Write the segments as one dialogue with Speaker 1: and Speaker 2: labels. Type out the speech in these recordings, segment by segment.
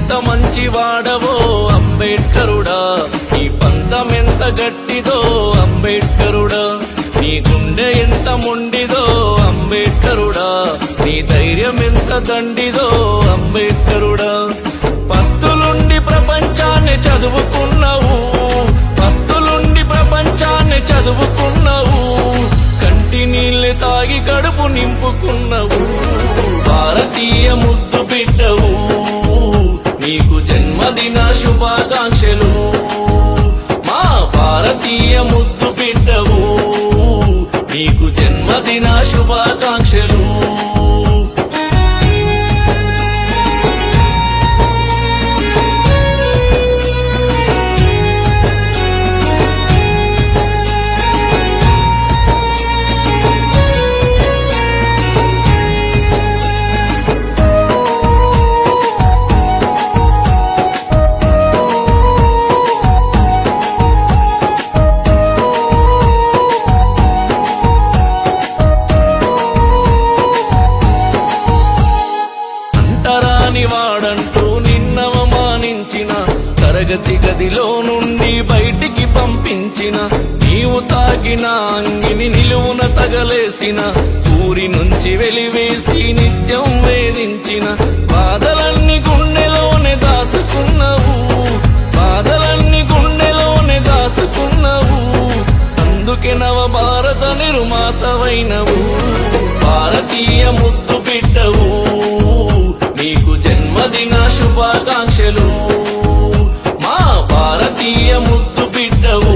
Speaker 1: ఎంత మంచివాడవో అంబేడ్కరుడా, నీ పంతమెంత గట్టిదో అంబేడ్కరుడా, నీ గుండె ఎంత మొండిదో అంబేడ్కరుడా, నీ ధైర్యం ఎంత దండిదో అంబేడ్కరుడా. పస్తులుండి ప్రపంచాన్ని చదువుకున్నావు, పస్తులుండి ప్రపంచాన్ని చదువుకున్నావు, కంటి నీళ్లు తాగి కడుపు నింపుకున్నావు, భారతీయ ముద్దు బిడ్డవు, నీకు జన్మదిన శుభాకాంక్షలు. మా భారతీయ ముద్దు బిడ్డవు, నీకు జన్మదిన శుభాకాంక్షలు. వాడంటూ నిన్నవమానించిన, తరగతి గదిలో నుండి బయటికి పంపించిన, నీవు తాకిన అంగిని నిలువున తగలేసిన, ఊరి నుంచి వెలివేసి నిత్యం వేధించిన, బాధలన్నీ గుండెలోనే దాసుకున్నావు, బాధలన్నీ గుండెలోనే దాసుకున్నావు, అందుకే నవ భారత నిర్మాతవైనవు, భారతీయ ముద్దు బిడ్డవు, నీకు జన్మదిన శుభాకాంక్షలు. మా భారతీయ ముద్దు బిడ్డవు,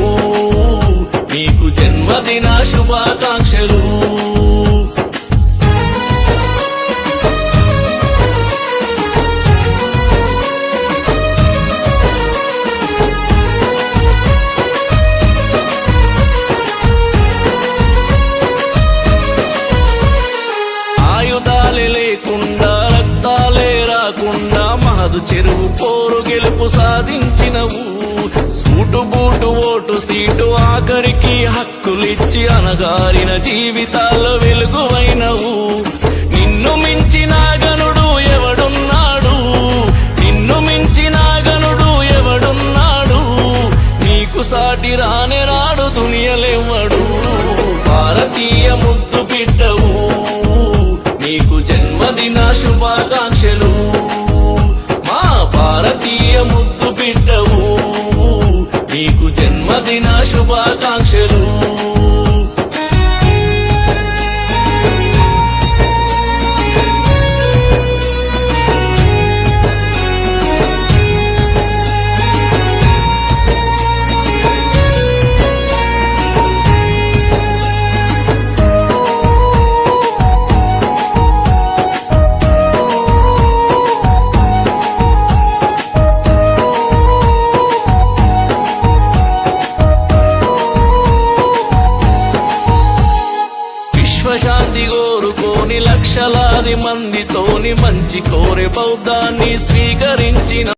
Speaker 1: నీకు జన్మదిన శుభాకాంక్షలు. ఆయుధాలే లేకుండా మహదు చెరువు పోరు గెలుపు సాధించినవు, సూటు బూటు ఓటు సీటు ఆఖరికి హక్కులిచ్చి అనగారిన జీవితాల్లో వెలుగువైనవు. నిన్ను మించిన గనుడు ఎవడున్నాడు, నిన్ను మించిన గనుడు ఎవడున్నాడు, నీకు సాటి రానే రాడు దునియలెవ్వడు, భారతీయ ముద్దు బిడ్డవు, నీకు జన్మదిన శుభాకాంక్షలు. భారతీయ ముద్దు బిడ్డవు, నీకు జన్మదిన శుభాకాంక్షలు. శాంతి కోరుకోని లక్షలాది మందితోని మంచి కోరే బౌద్ధాన్ని స్వీకరించిన